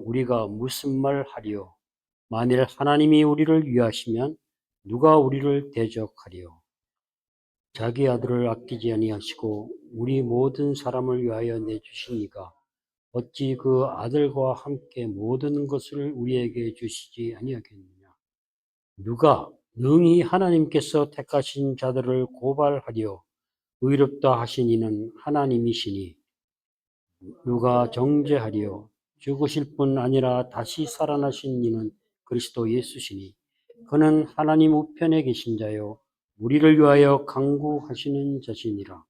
우리가 무슨 말 하리요? 만일 하나님이 우리를 위하시면 누가 우리를 대적하리요? 자기 아들을 아끼지 아니하시고 우리 모든 사람을 위하여 내주신 이가 어찌 그 아들과 함께 모든 것을 우리에게 주시지 아니하겠느냐? 누가 능히 하나님께서 택하신 자들을 고발하리요? 의롭다 하신 이는 하나님이시니 누가 정죄하리요? 죽으실 뿐 아니라 다시 살아나신 이는 그리스도 예수시니 그는 하나님 우편에 계신 자요 우리를 위하여 간구하시는 자시니라.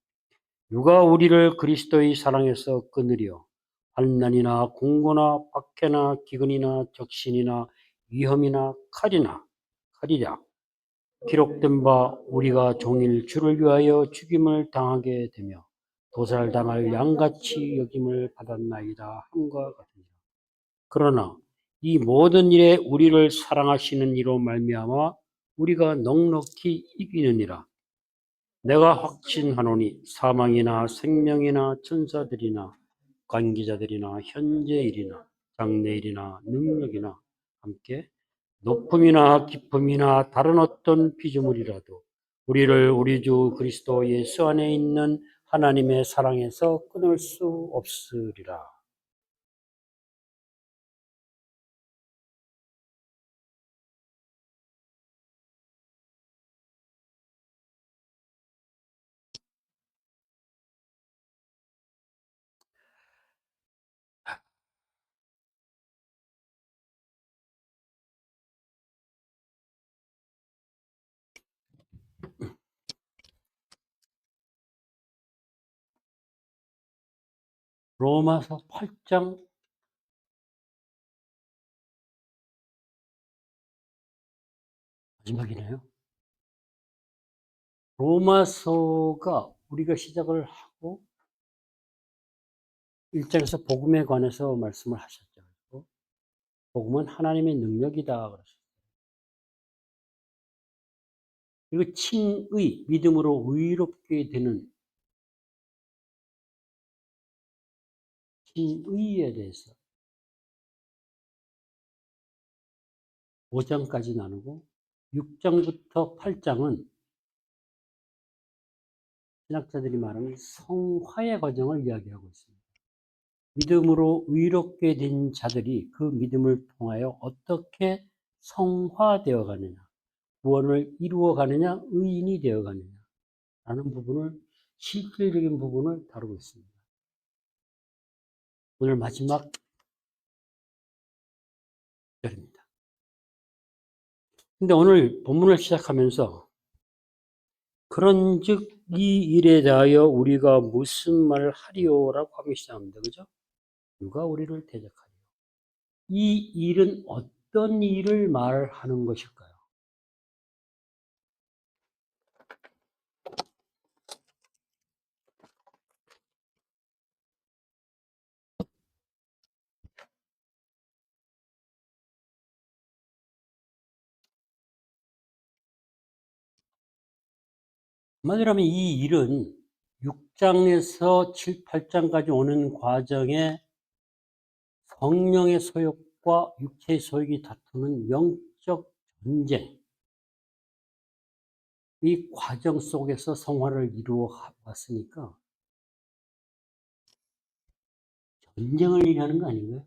누가 우리를 그리스도의 사랑에서 끊으리요? 환난이나 공고나 박해나 기근이나 적신이나 위험이나 칼이랴. 기록된 바 우리가 종일 주를 위하여 죽임을 당하게 되며 도살당할 양같이 여김을 받았나이다 함과 같으니라. 그러나 이 모든 일에 우리를 사랑하시는 이로 말미암아 우리가 넉넉히 이기느니라. 내가 확신하노니 사망이나 생명이나 천사들이나 관기자들이나 현재일이나 장래일이나 능력이나 함께 높음이나 깊음이나 다른 어떤 피조물이라도 우리를 우리 주 그리스도 예수 안에 있는 하나님의 사랑에서 끊을 수 없으리라. 로마서 8장 마지막이네요. 로마서가 우리가 시작을 하고 1장에서 복음에 관해서 말씀을 하셨죠. 복음은 하나님의 능력이다 그러셨어요. 그리고 칭의, 믿음으로 의롭게 되는 칭의에 대해서 5장까지 나누고 6장부터 8장은 신학자들이 말하는 성화의 과정을 이야기하고 있습니다. 믿음으로 의롭게 된 자들이 그 믿음을 통하여 어떻게 성화되어 가느냐, 구원을 이루어 가느냐, 의인이 되어 가느냐 라는 부분을, 실질적인 부분을 다루고 있습니다. 오늘 마지막 절입니다. 근데 오늘 본문을 시작하면서 그런즉 이 일에 대하여 우리가 무슨 말을 하리오라고 하기 시작합니다. 그죠? 누가 우리를 대적하리요? 이 일은 어떤 일을 말하는 것일까요? 한마디로 하면 이 일은 6장에서 7, 8장까지 오는 과정에 성령의 소욕과 육체의 소욕이 다투는 영적 전쟁, 이 과정 속에서 성화를 이루어 왔으니까 전쟁을 얘기하는 거 아닌가요?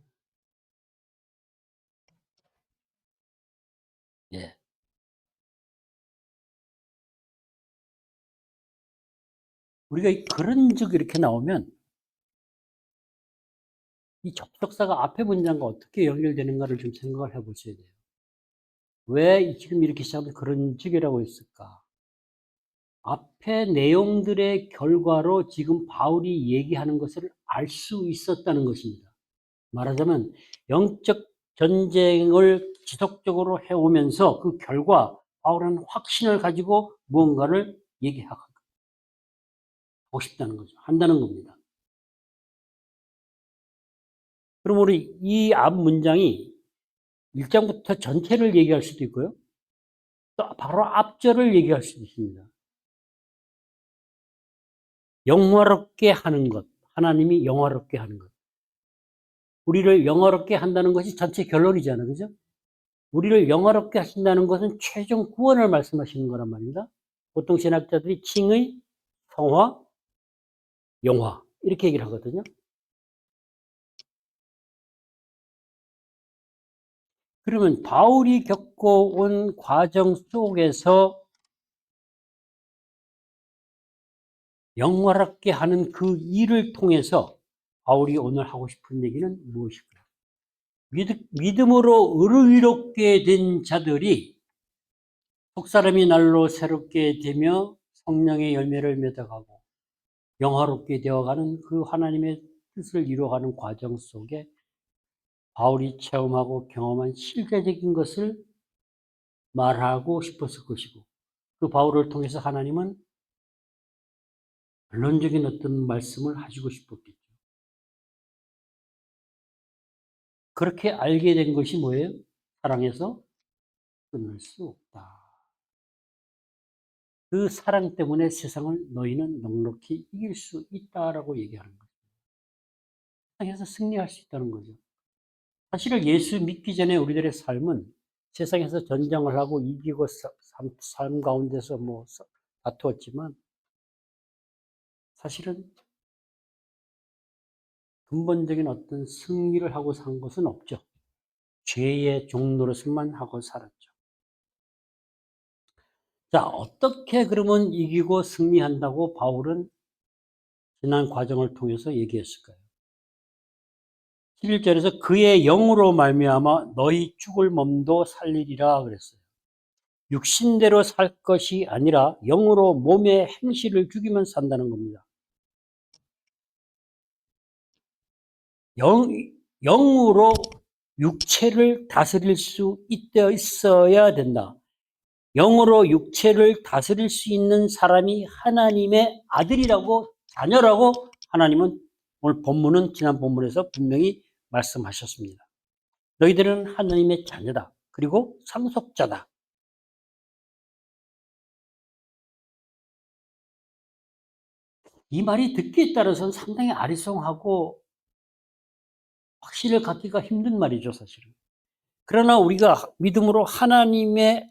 예. 우리가 그런즉 이렇게 나오면 이 접속사가 앞에 문장과 어떻게 연결되는가를 좀 생각을 해 보셔야 돼요. 왜 지금 이렇게 시작하면 그런즉이라고 했을까? 앞에 내용들의 결과로 지금 바울이 얘기하는 것을 알 수 있었다는 것입니다. 말하자면 영적 전쟁을 지속적으로 해오면서 그 결과 바울은 확신을 가지고 무언가를 얘기하고 싶다는 거죠. 한다는 겁니다. 그럼 우리 이 앞 문장이 1장부터 전체를 얘기할 수도 있고요. 또 바로 앞절을 얘기할 수도 있습니다. 영화롭게 하는 것, 하나님이 영화롭게 하는 것. 우리를 영화롭게 한다는 것이 전체 결론이잖아요. 그죠? 우리를 영화롭게 하신다는 것은 최종 구원을 말씀하시는 거란 말입니다. 보통 신학자들이 칭의, 성화, 영화 이렇게 얘기를 하거든요. 그러면 바울이 겪어온 과정 속에서 영화롭게 하는 그 일을 통해서 바울이 오늘 하고 싶은 얘기는 무엇일까요? 믿음으로 의롭게 된 자들이 속사람이 날로 새롭게 되며 성령의 열매를 맺어가고 영화롭게 되어가는 그 하나님의 뜻을 이루어가는 과정 속에 바울이 체험하고 경험한 실제적인 것을 말하고 싶었을 것이고, 그 바울을 통해서 하나님은 결론적인 어떤 말씀을 하시고 싶었겠죠. 그렇게 알게 된 것이 뭐예요? 사랑해서 끊을 수 없다. 그 사랑 때문에 세상을 너희는 넉넉히 이길 수 있다라고 얘기하는 거예요. 세상에서 승리할 수 있다는 거죠. 사실 예수 믿기 전에 우리들의 삶은 세상에서 전쟁을 하고 이기고 삶 가운데서 다투었지만, 사실은 근본적인 어떤 승리를 하고 산 것은 없죠. 죄의 종노릇만 하고 살았죠. 자, 어떻게 그러면 이기고 승리한다고 바울은 지난 과정을 통해서 얘기했을까요? 11절에서 그의 영으로 말미암아 너희 죽을 몸도 살리리라 그랬어요. 육신대로 살 것이 아니라 영으로 몸의 행실을 죽이면 산다는 겁니다. 영으로 육체를 다스릴 수 있어야 된다. 영으로 육체를 다스릴 수 있는 사람이 하나님의 아들이라고, 자녀라고 하나님은 오늘 본문은 지난 본문에서 분명히 말씀하셨습니다. 너희들은 하나님의 자녀다. 그리고 상속자다. 이 말이 듣기에 따라서는 상당히 아리송하고 확신을 갖기가 힘든 말이죠, 사실은. 그러나 우리가 믿음으로 하나님의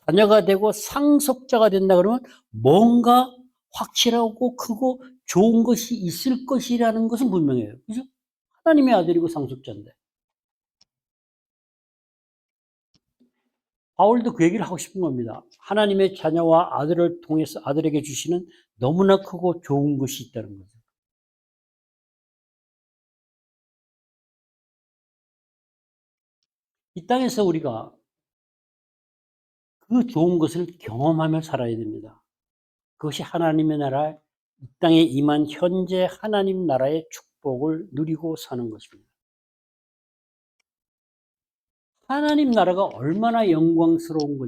자녀가 되고 상속자가 된다 그러면 뭔가 확실하고 크고 좋은 것이 있을 것이라는 것은 분명해요. 그죠? 하나님의 아들이고 상속자인데. 바울도 그 얘기를 하고 싶은 겁니다. 하나님의 자녀와 아들을 통해서 아들에게 주시는 너무나 크고 좋은 것이 있다는 거죠. 이 땅에서 우리가 그 좋은 것을 경험하며 살아야 됩니다. 그것이 하나님의 나라, 이 땅에 임한 현재 하나님 나라의 축복을 누리고 사는 것입니다. 하나님 나라가 얼마나 영광스러운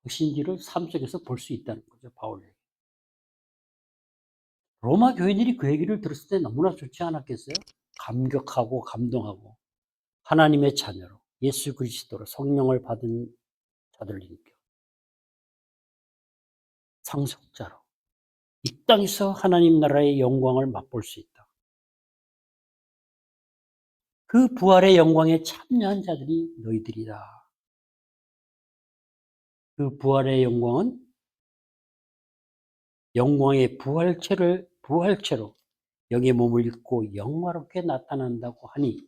것인지를 삶 속에서 볼 수 있다는 거죠, 바울에게. 로마 교인들이 그 얘기를 들었을 때 너무나 좋지 않았겠어요? 감격하고 감동하고 하나님의 자녀로 예수 그리스도로 성령을 받은 자들이니까 상속자로 이 땅에서 하나님 나라의 영광을 맛볼 수 있다. 그 부활의 영광에 참여한 자들이 너희들이다. 그 부활의 영광은 영광의 부활체로 영의 몸을 입고 영화롭게 나타난다고 하니,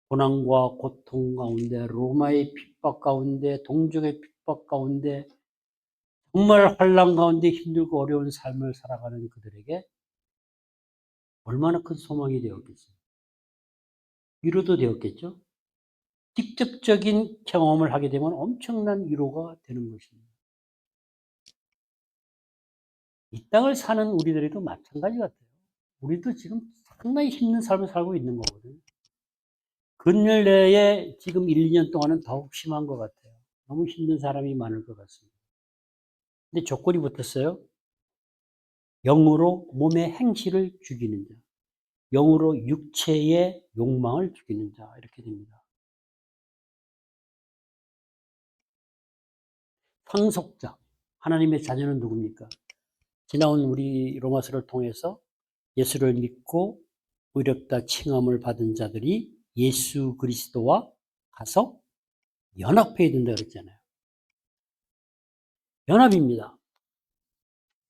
고난과 고통 가운데, 로마의 핍박 가운데, 동족의 핍박 가운데, 정말 환난 가운데 힘들고 어려운 삶을 살아가는 그들에게 얼마나 큰 소망이 되었겠어요. 위로도 되었겠죠. 직접적인 경험을 하게 되면 엄청난 위로가 되는 것입니다. 이 땅을 사는 우리들에도 마찬가지 같아요. 우리도 지금 상당히 힘든 삶을 살고 있는 거거든요. 근래에 지금 1, 2년 동안은 더욱 심한 것 같아요. 너무 힘든 사람이 많을 것 같습니다. 근데 조건이 붙었어요. 영으로 몸의 행실을 죽이는 자, 영으로 육체의 욕망을 죽이는 자, 이렇게 됩니다. 상속자, 하나님의 자녀는 누굽니까? 지나온 우리 로마서를 통해서 예수를 믿고 의롭다 칭함을 받은 자들이 예수 그리스도와 가서 연합해야 된다 그랬잖아요. 연합입니다.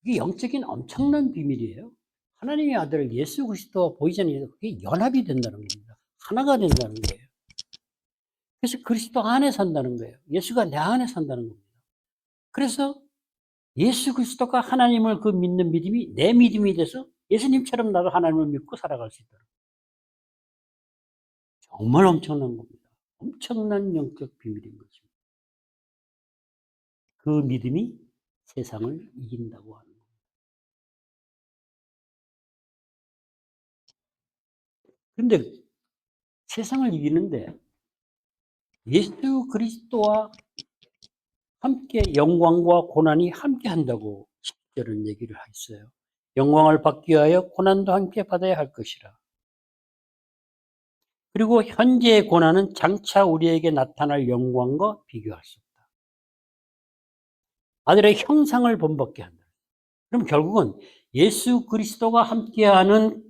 이게 영적인 엄청난 비밀이에요. 하나님의 아들 예수 그리스도와 보이자니 그게 연합이 된다는 겁니다. 하나가 된다는 거예요. 그래서 그리스도 안에 산다는 거예요. 예수가 내 안에 산다는 겁니다. 그래서 예수 그리스도가 하나님을 그 믿는 믿음이 내 믿음이 돼서 예수님처럼 나도 하나님을 믿고 살아갈 수 있도록. 정말 엄청난 겁니다. 엄청난 영적 비밀인 것입니다. 그 믿음이 세상을 이긴다고 하는 겁니다. 그런데 세상을 이기는데 예수 그리스도와 함께 영광과 고난이 함께 한다고 10절은 얘기를 했어요. 영광을 받기 위하여 고난도 함께 받아야 할 것이라. 그리고 현재의 고난은 장차 우리에게 나타날 영광과 비교할 수 없다. 아들의 형상을 본받게 한다. 그럼 결국은 예수 그리스도가 함께하는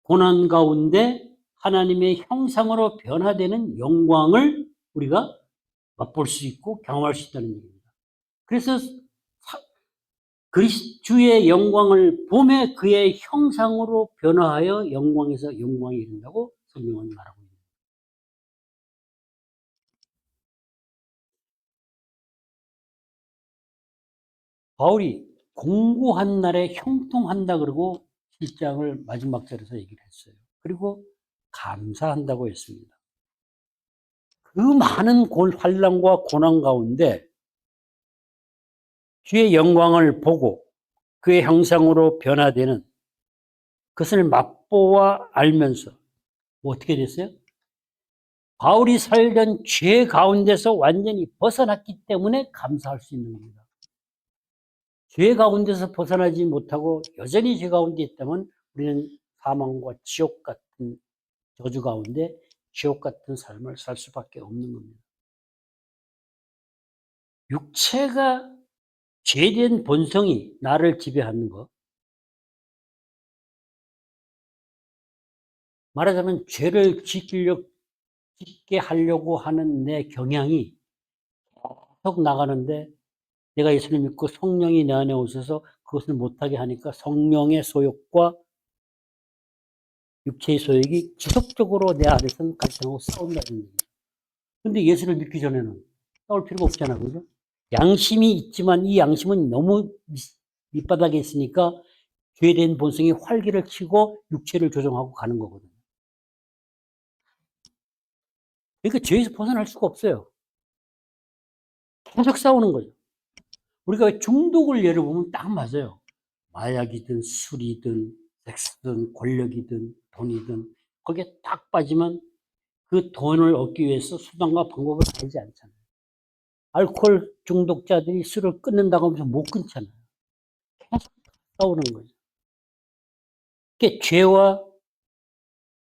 고난 가운데 하나님의 형상으로 변화되는 영광을 우리가 맛볼 수 있고 경험할 수 있다는 얘기입니다. 그래서 주의 영광을 보매 그의 형상으로 변화하여 영광에서 영광이 이른다고 성경은 말하고 있습니다. 바울이 공고한 날에 형통한다 그러고 7장을 마지막 절에서 얘기를 했어요. 그리고 감사한다고 했습니다. 그 많은 환난과 고난 가운데 주의 영광을 보고 그의 형상으로 변화되는 그것을 맛보아 알면서 어떻게 됐어요? 바울이 살던 죄 가운데서 완전히 벗어났기 때문에 감사할 수 있는 겁니다. 죄 가운데서 벗어나지 못하고 여전히 죄 가운데 있다면 우리는 사망과 지옥 같은 저주 가운데 지옥 같은 삶을 살 수밖에 없는 겁니다. 육체가 죄된 본성이 나를 지배하는 것, 말하자면 죄를 짓게 하려고 하는 내 경향이 계속 나가는데 내가 예수를 믿고 성령이 내 안에 오셔서 그것을 못하게 하니까 성령의 소욕과 육체의 소욕이 지속적으로 내 안에서는 갈등하고 싸운다는 얘기예요. 근데 예수를 믿기 전에는 싸울 필요가 없잖아, 그죠? 양심이 있지만 이 양심은 너무 밑바닥에 있으니까 죄된 본성이 활기를 치고 육체를 조종하고 가는 거거든요. 그러니까 죄에서 벗어날 수가 없어요. 계속 싸우는 거죠. 우리가 중독을 예를 보면 딱 맞아요. 마약이든 술이든 섹스든 권력이든 돈이든 거기에 딱 빠지면 그 돈을 얻기 위해서 수단과 방법을 알지 않잖아요. 알코올 중독자들이 술을 끊는다고 하면서 못 끊잖아요. 계속 싸우는 거죠. 그러니까 죄와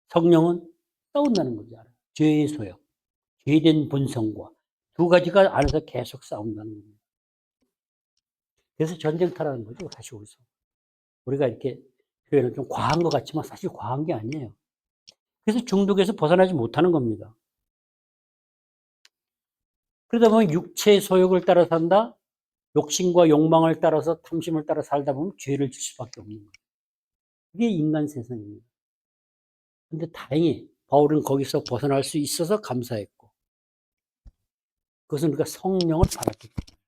성령은 싸운다는 거죠. 죄의 소욕, 죄된 본성과 두 가지가 안에서 계속 싸운다는 겁니다. 그래서 전쟁터라는 거죠. 사실 우리가 이렇게 표현은 좀 과한 것 같지만 사실 과한 게 아니에요. 그래서 중독에서 벗어나지 못하는 겁니다. 그러다 보면 육체의 소욕을 따라 산다, 욕심과 욕망을 따라서 탐심을 따라 살다 보면 죄를 질 수밖에 없는 거예요. 그게 인간 세상입니다. 근데 다행히 바울은 거기서 벗어날 수 있어서 감사했고, 그것은 우리가 성령을 받았기 때문에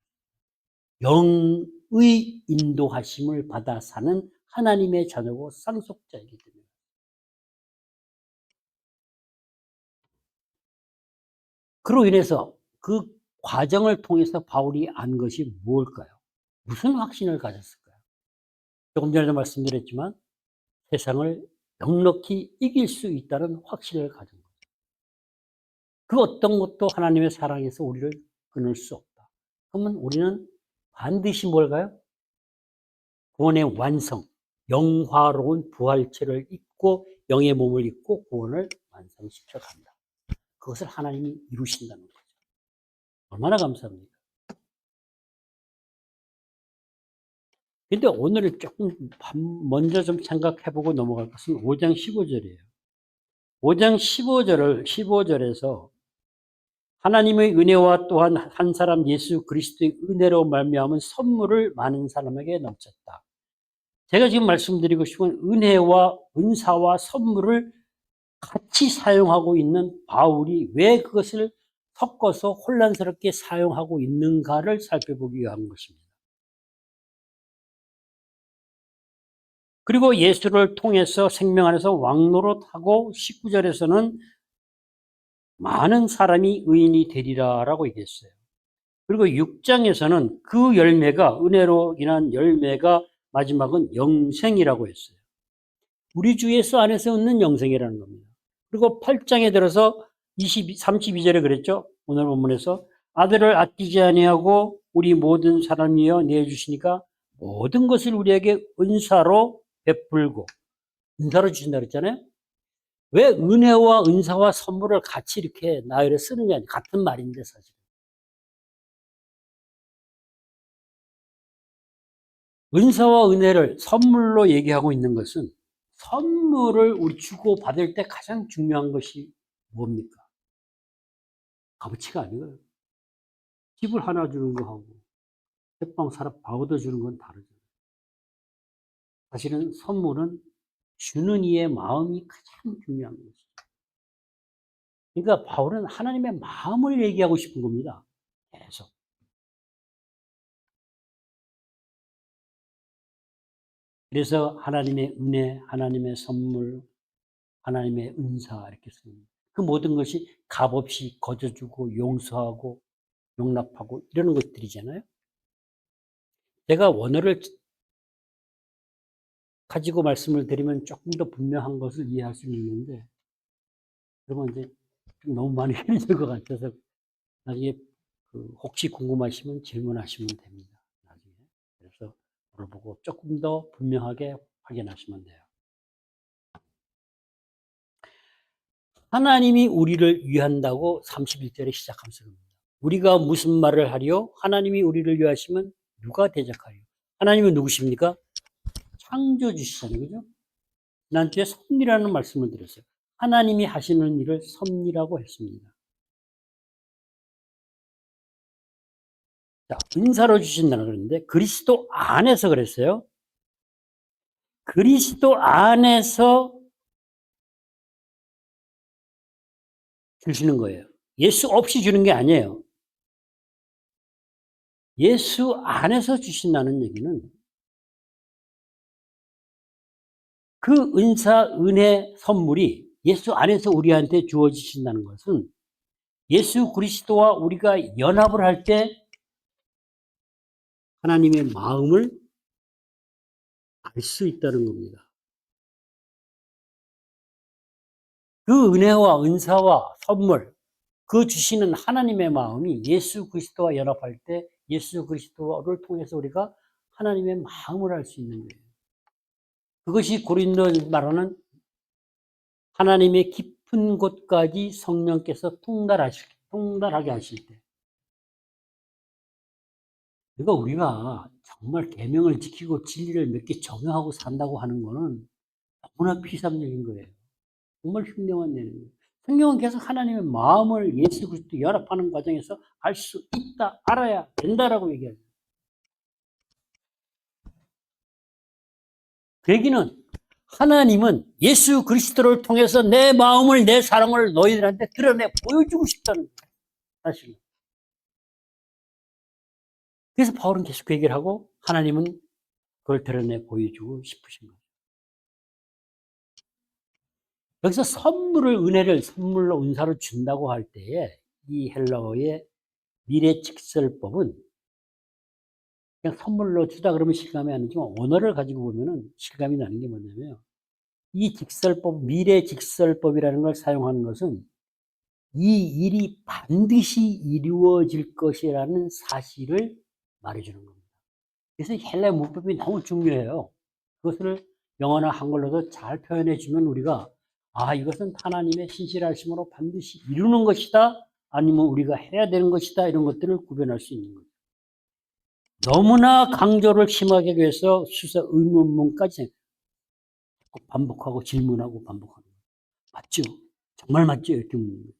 영의 인도하심을 받아 사는 하나님의 자녀고 상속자이기 때문에. 그로 인해서 그 과정을 통해서 바울이 안 것이 무엇일까요? 무슨 확신을 가졌을까요? 조금 전에도 말씀드렸지만 세상을 넉넉히 이길 수 있다는 확신을 가진 거죠. 그 어떤 것도 하나님의 사랑에서 우리를 끊을 수 없다. 그러면 우리는 반드시 뭘까요? 구원의 완성, 영화로운 부활체를 입고 영의 몸을 입고 구원을 완성시켜 간다. 그것을 하나님이 이루신다는 거죠. 얼마나 감사합니까? 근데 오늘은 조금 먼저 좀 생각해보고 넘어갈 것은 5장 15절이에요. 5장 15절에서 하나님의 은혜와 또한 한 사람 예수 그리스도의 은혜로 말미암은 선물을 많은 사람에게 넘쳤다. 제가 지금 말씀드리고 싶은 은혜와 은사와 선물을 같이 사용하고 있는 바울이 왜 그것을 섞어서 혼란스럽게 사용하고 있는가를 살펴보기 위한 것입니다. 그리고 예수를 통해서 생명 안에서 왕노릇하고 19절에서는 많은 사람이 의인이 되리라라고 얘기했어요. 그리고 6장에서는 그 열매가 은혜로 인한 열매가 마지막은 영생이라고 했어요. 우리 주 예수 안에서 얻는 영생이라는 겁니다. 그리고 8장에 들어서 32절에 그랬죠. 오늘 본문에서 아들을 아끼지 아니하고 우리 모든 사람이여 내주시니까 모든 것을 우리에게 은사로 베풀고 은사로 주신다 그랬잖아요. 왜 은혜와 은사와 선물을 같이 이렇게 나열해 쓰느냐, 같은 말인데 사실. 은사와 은혜를 선물로 얘기하고 있는 것은 선물을 우리 주고 받을 때 가장 중요한 것이 뭡니까? 값어치가 아니에요. 집을 하나 주는 거하고 햇방 사람 밥 얻어주는 건 다르죠. 사실은 선물은 주는 이의 마음이 가장 중요한 것이죠. 그러니까 바울은 하나님의 마음을 얘기하고 싶은 겁니다. 계속. 그래서 하나님의 은혜, 하나님의 선물, 하나님의 은사 이렇게 씁니다. 그 모든 것이 값없이 거저주고 용서하고 용납하고 이러는 것들이잖아요. 제가 원어를 가지고 말씀을 드리면 조금 더 분명한 것을 이해할 수 있는데 그러면 이제 좀 너무 많이 힘들 것 같아서 나중에 혹시 궁금하시면 질문하시면 됩니다. 나중에. 그래서 물어보고 조금 더 분명하게 확인하시면 돼요. 하나님이 우리를 위한다고 31절에 시작하면서 그럽니다. 우리가 무슨 말을 하리요? 하나님이 우리를 위하시면 누가 대적하리요? 하나님은 누구십니까? 창조주시잖아요. 그죠? 지난주에 섭리라는 말씀을 드렸어요. 하나님이 하시는 일을 섭리라고 했습니다. 자, 은사로 주신다는 그러는데 그리스도 안에서 그랬어요. 그리스도 안에서 주시는 거예요. 예수 없이 주는 게 아니에요. 예수 안에서 주신다는 얘기는 그 은사, 은혜, 선물이 예수 안에서 우리한테 주어지신다는 것은 예수 그리스도와 우리가 연합을 할 때 하나님의 마음을 알 수 있다는 겁니다. 그 은혜와 은사와 선물, 그 주시는 하나님의 마음이 예수 그리스도와 연합할 때 예수 그리스도를 통해서 우리가 하나님의 마음을 알 수 있는 거예요. 그것이 고린도에 말하는 하나님의 깊은 곳까지 성령께서 통달하게 하실 때. 그러니까 우리가 정말 계명을 지키고 진리를 몇 개 정하고 산다고 하는 거는 너무나 피상적인 거예요. 정말 흉내만 내는 거예요. 성경은 계속 하나님의 마음을 예수 그리스도 연합하는 과정에서 알 수 있다, 알아야 된다라고 얘기해요. 그 얘기는 하나님은 예수 그리스도를 통해서 내 마음을, 내 사랑을 너희들한테 드러내 보여주고 싶다는 거예요. 사실은. 그래서 바울은 계속 그 얘기를 하고 하나님은 그걸 드러내 보여주고 싶으신 거예요. 여기서 선물을, 은혜를 선물로 은사로 준다고 할 때에 이 헬라어의 미래직설법은 그냥 선물로 주다 그러면 실감이 안 나지만 언어를 가지고 보면은 실감이 나는 게 뭐냐면 이 직설법, 미래직설법이라는 걸 사용하는 것은 이 일이 반드시 이루어질 것이라는 사실을 말해주는 겁니다. 그래서 헬라 문법이 너무 중요해요. 그것을 영어나 한글로도 잘 표현해 주면 우리가 이것은 하나님의 신실하심으로 반드시 이루는 것이다. 아니면 우리가 해야 되는 것이다. 이런 것들을 구별할 수 있는 거죠. 너무나 강조를 심하게 해서 수사 의문문까지 반복하고 질문하고 반복하는 거예요. 맞죠? 정말 맞죠? 이렇게 묻는 거예요.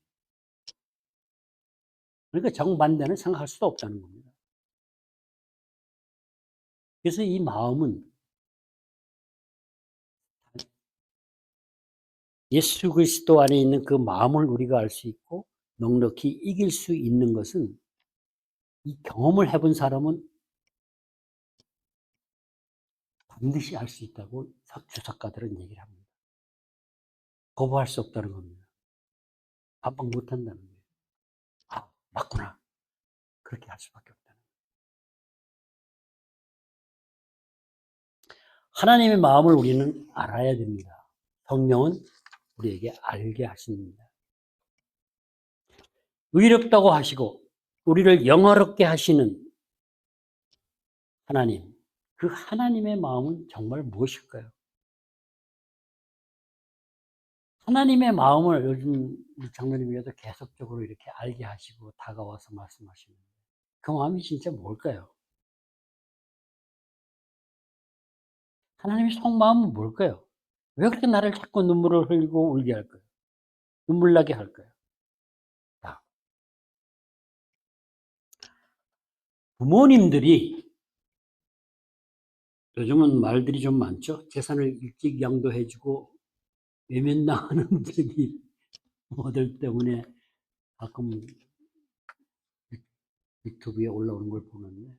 그러니까 정반대는 생각할 수도 없다는 겁니다. 그래서 이 마음은 예수 그리스도 안에 있는 그 마음을 우리가 알 수 있고 넉넉히 이길 수 있는 것은 이 경험을 해본 사람은 반드시 알 수 있다고 주석가들은 얘기를 합니다. 거부할 수 없다는 겁니다. 반박 못 한다는 거예요. 아, 맞구나. 그렇게 할 수밖에 없다는 거예요. 하나님의 마음을 우리는 알아야 됩니다. 성령은 우리에게 알게 하십니다. 의롭다고 하시고 우리를 영화롭게 하시는 하나님, 그 하나님의 마음은 정말 무엇일까요? 하나님의 마음을 요즘 우리 장로님께서 계속적으로 이렇게 알게 하시고 다가와서 말씀하시는 그 마음이 진짜 뭘까요? 하나님의 속마음은 뭘까요? 왜 그렇게 나를 자꾸 눈물을 흘리고 울게 할까요? 눈물 나게 할까요? 자, 부모님들이 요즘은 말들이 좀 많죠. 재산을 일찍 양도해주고 외면당하는 분들이 부모들 때문에 가끔 유튜브에 올라오는 걸 보는데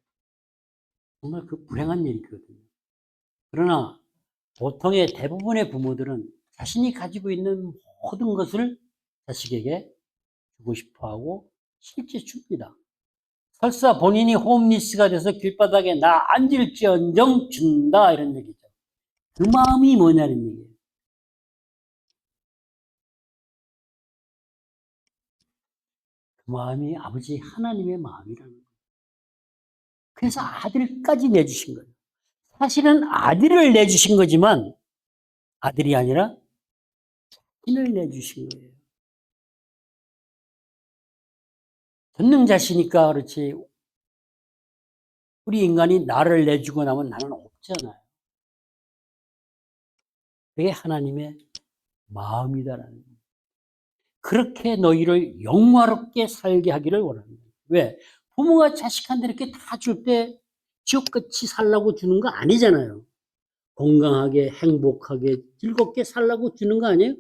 정말 그 불행한 일이거든요. 그러나 보통의 대부분의 부모들은 자신이 가지고 있는 모든 것을 자식에게 주고 싶어 하고 실제 줍니다. 설사 본인이 홈리스가 돼서 길바닥에 나 앉을지언정 준다 이런 얘기죠. 그 마음이 뭐냐는 얘기예요. 그 마음이 아버지 하나님의 마음이라는 거예요. 그래서 아들까지 내주신 거예요. 사실은 아들을 내주신 거지만 아들이 아니라 신을 내주신 거예요. 전능자시니까 그렇지 우리 인간이 나를 내주고 나면 나는 없잖아요. 그게 하나님의 마음이다라는 거예요. 그렇게 너희를 영화롭게 살게 하기를 원하는 거예요. 왜? 부모가 자식한테 이렇게 다 줄 때 지옥같이 살라고 주는 거 아니잖아요. 건강하게 행복하게 즐겁게 살라고 주는 거 아니에요?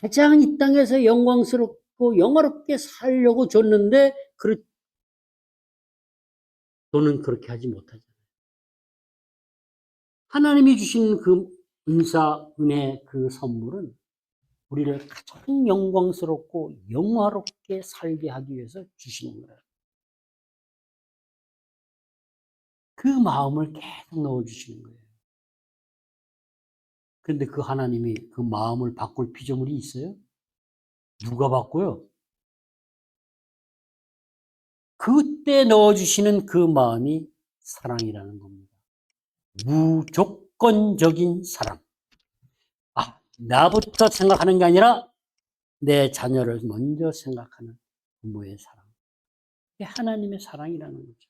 가장 이 땅에서 영광스럽고 영화롭게 살려고 줬는데 너는 그렇게 하지 못하잖아요. 하나님이 주신 그 은사, 은혜, 그 선물은 우리를 가장 영광스럽고 영화롭게 살게 하기 위해서 주시는 거예요. 그 마음을 계속 넣어주시는 거예요. 그런데 그 하나님이 그 마음을 바꿀 피조물이 있어요? 누가 바꿔요? 그때 넣어주시는 그 마음이 사랑이라는 겁니다. 무조건적인 사랑. 아, 나부터 생각하는 게 아니라 내 자녀를 먼저 생각하는 부모의 사랑. 그게 하나님의 사랑이라는 거죠.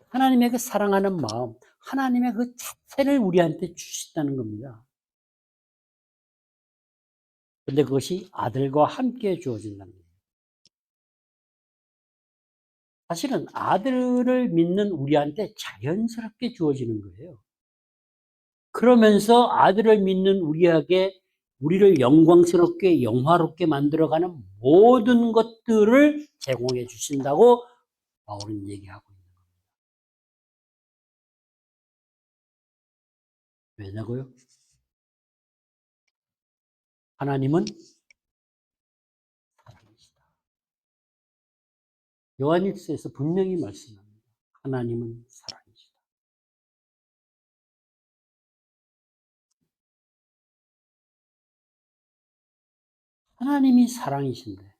하나님의 그 사랑하는 마음, 하나님의 그 자체를 우리한테 주신다는 겁니다. 근데 그것이 아들과 함께 주어진다는 거예요. 사실은 아들을 믿는 우리한테 자연스럽게 주어지는 거예요. 그러면서 아들을 믿는 우리에게 우리를 영광스럽게 영화롭게 만들어가는 모든 것들을 제공해 주신다고 바울은 얘기하고 있는 겁니다. 왜냐고요? 하나님은 사랑이시다. 요한일서에서 분명히 말씀합니다. 하나님은 사랑이시다. 하나님이 사랑이신데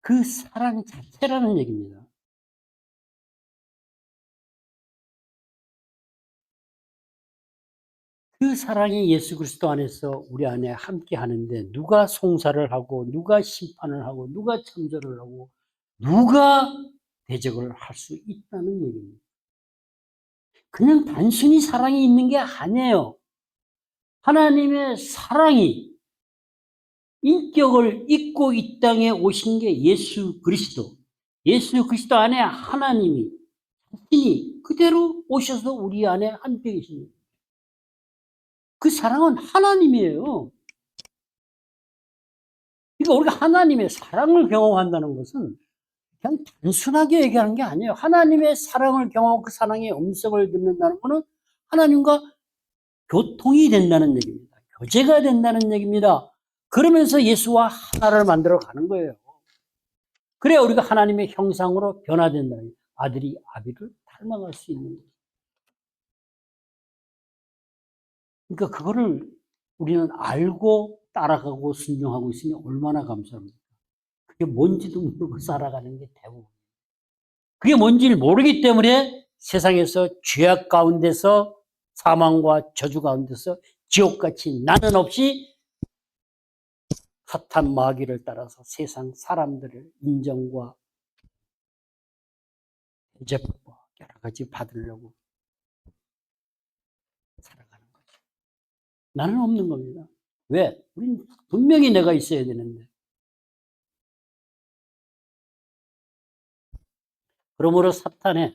그 사랑 자체라는 얘기입니다. 그 사랑이 예수 그리스도 안에서 우리 안에 함께 하는데 누가 송사를 하고 누가 심판을 하고 누가 참전을 하고 누가 대적을 할 수 있다는 얘기입니다. 그냥 단순히 사랑이 있는 게 아니에요. 하나님의 사랑이 인격을 입고 이 땅에 오신 게 예수 그리스도. 예수 그리스도 안에 하나님이 자신이 그대로 오셔서 우리 안에 함께 계십니다. 그 사랑은 하나님이에요. 그러니까 우리가 하나님의 사랑을 경험한다는 것은 그냥 단순하게 얘기하는 게 아니에요. 하나님의 사랑을 경험하고 그 사랑의 음성을 듣는다는 것은 하나님과 교통이 된다는 얘기입니다. 교제가 된다는 얘기입니다. 그러면서 예수와 하나를 만들어 가는 거예요. 그래야 우리가 하나님의 형상으로 변화된다는 거예요. 아들이 아비를 닮아갈 수 있는 거예요. 그러니까 그거를 우리는 알고 따라가고 순종하고 있으니 얼마나 감사합니까? 그게 뭔지도 모르고 살아가는 게 대부분. 그게 뭔지를 모르기 때문에 세상에서 죄악 가운데서 사망과 저주 가운데서 지옥같이 나는 없이 사탄 마귀를 따라서 세상 사람들을 인정과 대접과 여러 가지 받으려고 살아가는 거죠. 나는 없는 겁니다. 왜? 우린 분명히 내가 있어야 되는데. 그러므로 사탄의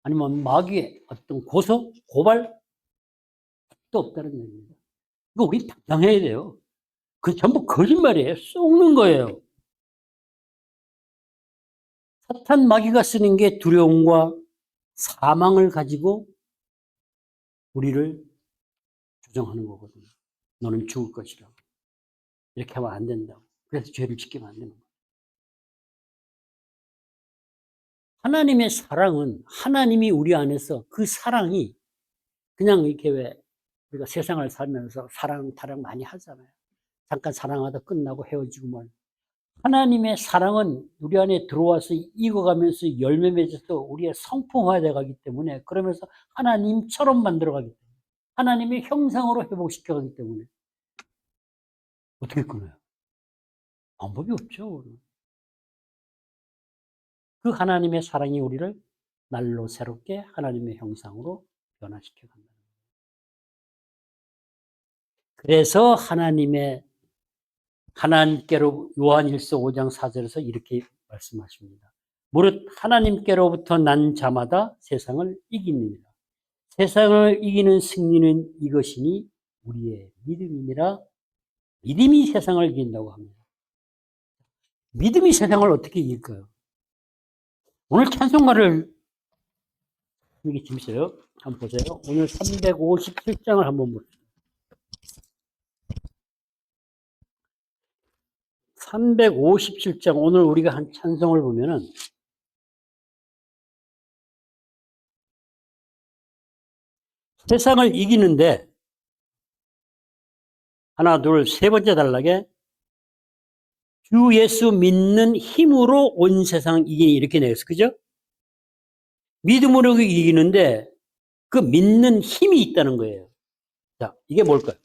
아니면 마귀의 어떤 고소, 고발도 없다는 얘기입니다. 이거 우리 당당해야 돼요. 그 전부 거짓말이에요. 속는 거예요. 사탄 마귀가 쓰는 게 두려움과 사망을 가지고 우리를 조정하는 거거든요. 너는 죽을 것이라고. 이렇게 하면 안 된다고. 그래서 죄를 짓게 만드는 거예요. 하나님의 사랑은 하나님이 우리 안에서 그 사랑이 그냥 이렇게 왜 우리가 세상을 살면서 사랑, 타령 많이 하잖아요. 잠깐 사랑하다 끝나고 헤어지고 말. 하나님의 사랑은 우리 안에 들어와서 익어가면서 열매 맺어서 우리의 성품화되어 가기 때문에 그러면서 하나님처럼 만들어 가기 때문에 하나님의 형상으로 회복시켜 가기 때문에 어떻게 끊어요? 방법이 없죠. 그 하나님의 사랑이 우리를 날로 새롭게 하나님의 형상으로 변화시켜 간다. 그래서 하나님께로 요한일서 5장 4절에서 이렇게 말씀하십니다. 무릇 하나님께로부터 난 자마다 세상을 이깁니다. 세상을 이기는 승리는 이것이니 우리의 믿음이니라. 믿음이 세상을 이긴다고 합니다. 믿음이 세상을 어떻게 이길까요? 오늘 찬송가를 이게 재밌어요. 한번 보세요. 오늘 357장을 한번 보세요. 357장 오늘 우리가 한 찬송을 보면은 세상을 이기는데 하나, 둘, 세 번째 단락에 주 예수 믿는 힘으로 온 세상 이기니 이렇게 내었어. 그죠? 믿음으로 이기는데 그 믿는 힘이 있다는 거예요. 자, 이게 뭘까요?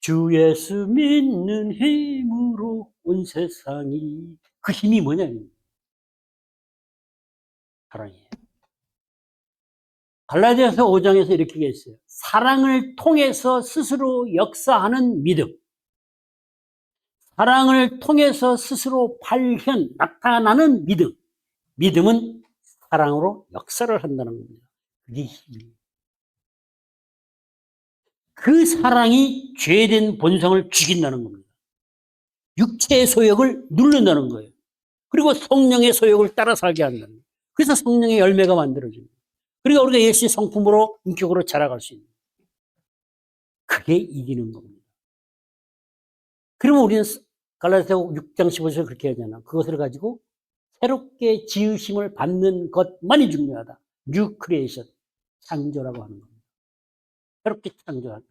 주 예수 믿는 힘으로 온 세상이 그 힘이 뭐냐면 사랑이에요. 갈라디아서 5장에서 이렇게 했어요. 사랑을 통해서 스스로 역사하는 믿음. 사랑을 통해서 스스로 나타나는 믿음. 믿음은 사랑으로 역사를 한다는 겁니다. 그게 힘이에요. 그 사랑이 죄된 본성을 죽인다는 겁니다. 육체의 소욕을 누른다는 거예요. 그리고 성령의 소욕을 따라 살게 한다는 거예요. 그래서 성령의 열매가 만들어집니다. 그러니까 우리가 예수의 성품으로 인격으로 자라갈 수 있는 그게 이기는 겁니다. 그러면 우리는 갈라디아서 6장 15절 그렇게 하잖아. 그것을 가지고 새롭게 지으심을 받는 것만이 중요하다. New creation, 창조라고 하는 겁니다. 새롭게 창조하는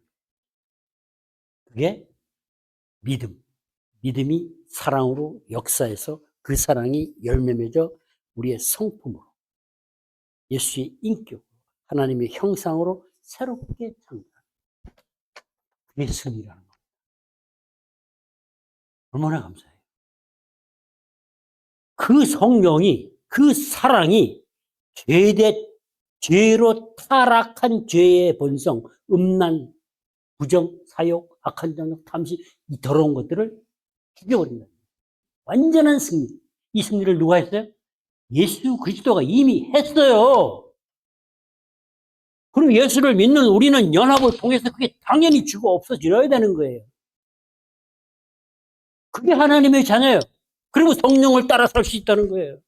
그게 믿음. 믿음이 사랑으로 역사해서 그 사랑이 열매 맺어 우리의 성품으로 예수의 인격, 하나님의 형상으로 새롭게 창조하는 그게 승리라는 겁니다. 얼마나 감사해요. 그 성령이, 그 사랑이 죄로 타락한 죄의 본성, 음란, 부정, 사욕, 악한 정욕, 탐심, 이 더러운 것들을 죽여버린다. 완전한 승리. 이 승리를 누가 했어요? 예수 그리스도가 이미 했어요. 그리고 예수를 믿는 우리는 연합을 통해서 그게 당연히 죽어 없어져야 되는 거예요. 그게 하나님의 자녀예요. 그리고 성령을 따라 살 수 있다는 거예요.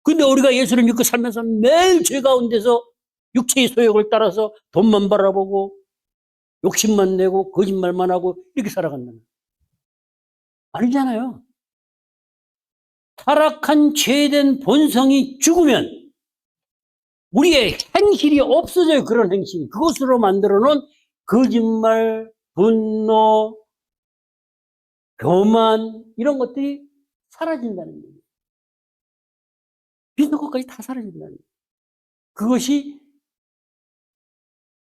근데 우리가 예수를 믿고 살면서 매일 죄 가운데서 육체의 소욕을 따라서 돈만 바라보고 욕심만 내고 거짓말만 하고 이렇게 살아간다는 거예요. 아니잖아요. 타락한 죄된 본성이 죽으면 우리의 행실이 없어져요. 그런 행실이. 그것으로 만들어 놓은 거짓말, 분노, 교만 이런 것들이 사라진다는 거예요. 비슷한 것까지 다 사라진다는 거예요. 그것이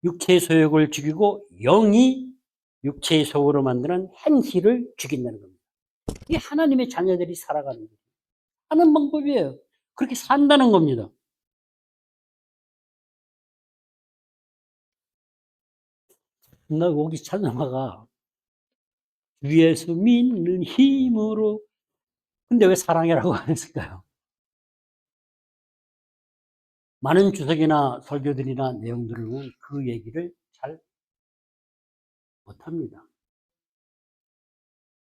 육체의 소욕을 죽이고 영이 육체의 속으로 만드는 행실을 죽인다는 겁니다. 이게 하나님의 자녀들이 살아가는 거예요. 하는 방법이에요. 그렇게 산다는 겁니다. 나 여기 찬송가가 위에서 믿는 힘으로 근데 왜 사랑이라고 안 했을까요? 많은 주석이나 설교들이나 내용들은 그 얘기를 잘 못합니다.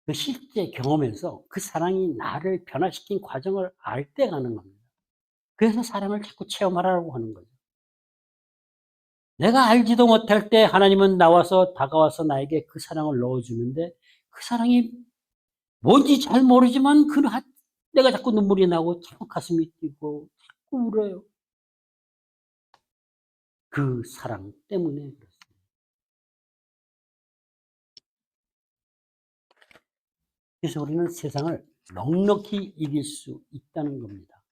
그 실제 경험에서 그 사랑이 나를 변화시킨 과정을 알 때 가는 겁니다. 그래서 사랑을 자꾸 체험하라고 하는 거죠. 내가 알지도 못할 때 하나님은 나와서 다가와서 나에게 그 사랑을 넣어주는데 그 사랑이 뭔지 잘 모르지만 내가 자꾸 눈물이 나고 자꾸 가슴이 뛰고 자꾸 울어요. 그 사랑 때문에 그렇습니다. 그래서 우리는 세상을 넉넉히 이길 수 있다는 겁니다.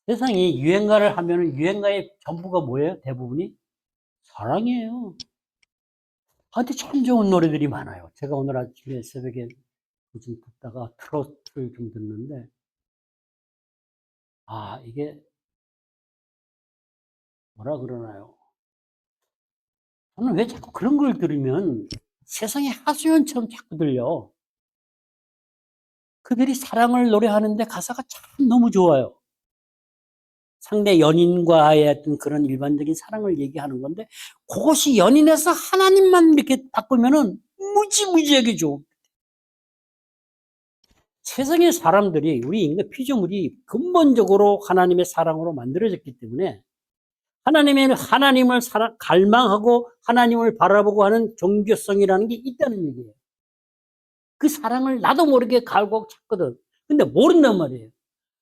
세상이 유행가를 하면 유행가의 전부가 뭐예요? 대부분이 사랑이에요. 근데 참 좋은 노래들이 많아요. 제가 오늘 아침에 새벽에 좀 듣다가 트로트를 좀 듣는데 이게 뭐라 그러나요? 저는 왜 자꾸 그런 걸 들으면 세상의 하소연처럼 자꾸 들려. 그들이 사랑을 노래하는데 가사가 참 너무 좋아요. 상대 연인과의 어떤 그런 일반적인 사랑을 얘기하는 건데 그것이 연인에서 하나님만 이렇게 바꾸면은 무지무지하게 좋은. 세상의 사람들이 우리 인간 피조물이 근본적으로 하나님의 사랑으로 만들어졌기 때문에 하나님을 갈망하고 하나님을 바라보고 하는 종교성이라는 게 있다는 얘기예요. 그 사랑을 나도 모르게 갈고 찾거든. 근데 모른단 말이에요.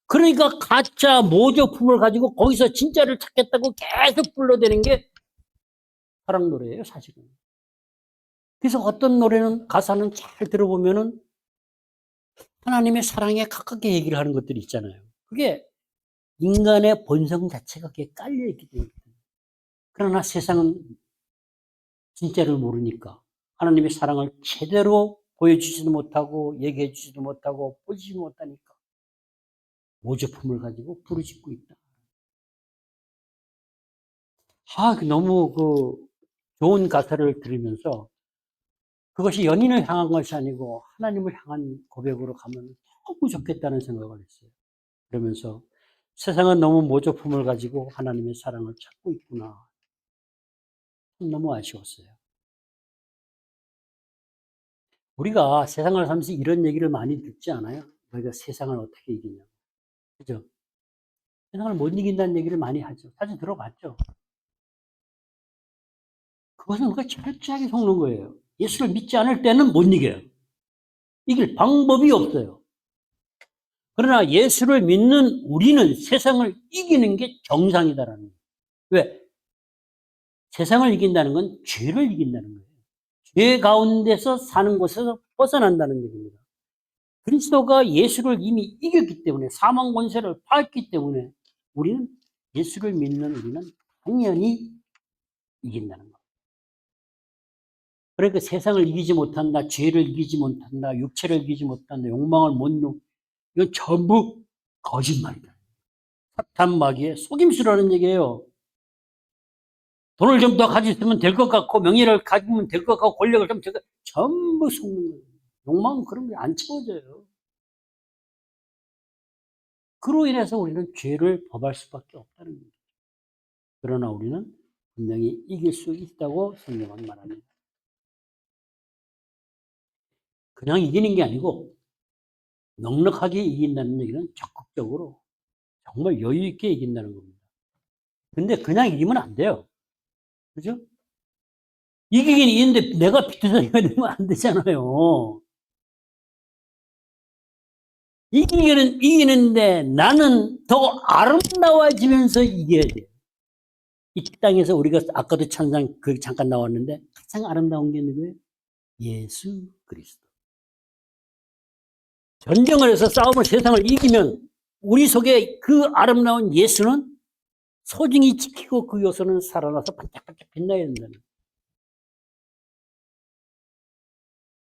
그러니까 가짜 모조품을 가지고 거기서 진짜를 찾겠다고 계속 불러대는 게 사랑 노래예요, 사실은. 그래서 어떤 노래는 가사는 잘 들어보면은 하나님의 사랑에 가깝게 얘기를 하는 것들이 있잖아요. 그게 인간의 본성 자체가 그게 깔려 있기 때문에. 그러나 세상은 진짜를 모르니까 하나님의 사랑을 제대로 보여주지도 못하고 얘기해 주지도 못하고 보지도 못하니까 모조품을 가지고 부르짖고 있다. 너무 좋은 가사를 들으면서 그것이 연인을 향한 것이 아니고 하나님을 향한 고백으로 가면 너무 좋겠다는 생각을 했어요. 그러면서 세상은 너무 모조품을 가지고 하나님의 사랑을 찾고 있구나. 너무 아쉬웠어요. 우리가 세상을 살면서 이런 얘기를 많이 듣지 않아요? 우리가 세상을 어떻게 이기냐. 그죠? 세상을 못 이긴다는 얘기를 많이 하죠. 사실 들어봤죠? 그것은 우리가 철저하게 속는 거예요. 예수를 믿지 않을 때는 못 이겨요. 이길 방법이 없어요. 그러나 예수를 믿는 우리는 세상을 이기는 게 정상이다라는 거예요. 왜? 세상을 이긴다는 건 죄를 이긴다는 거예요. 죄 가운데서 사는 곳에서 벗어난다는 얘기입니다. 그리스도가 예수를 이미 이겼기 때문에 사망 권세를 받았기 때문에 우리는 예수를 믿는 우리는 당연히 이긴다는 거예요. 그러니까 세상을 이기지 못한다, 죄를 이기지 못한다, 육체를 이기지 못한다, 욕망을 못 이건 전부 거짓말이다. 사탄 마귀의 속임수라는 얘기예요. 돈을 좀 더 가지면 될 것 같고, 명예를 가지면 될 것 같고, 권력을 좀 될 것 같고, 전부 속는 거예요. 욕망은 그런 게 안 채워져요. 그로 인해서 우리는 죄를 범할 수밖에 없다는 거죠. 그러나 우리는 분명히 이길 수 있다고 성경은 말합니다. 그냥 이기는 게 아니고 넉넉하게 이긴다는 얘기는 적극적으로 정말 여유 있게 이긴다는 겁니다. 근데 그냥 이기면 안 돼요. 그죠? 이기긴 이기는데 내가 비트서기가 되면 안 되잖아요. 이기는데 나는 더 아름다워지면서 이겨야 돼요. 이 땅에서 우리가 아까도 찬양 잠깐 나왔는데 가장 아름다운 게 누구예요? 예수 그리스도. 전쟁을 해서 싸움을 세상을 이기면 우리 속에 그 아름다운 예수는 소중히 지키고 그 요소는 살아나서 반짝반짝 빛나야 된다는 거예요.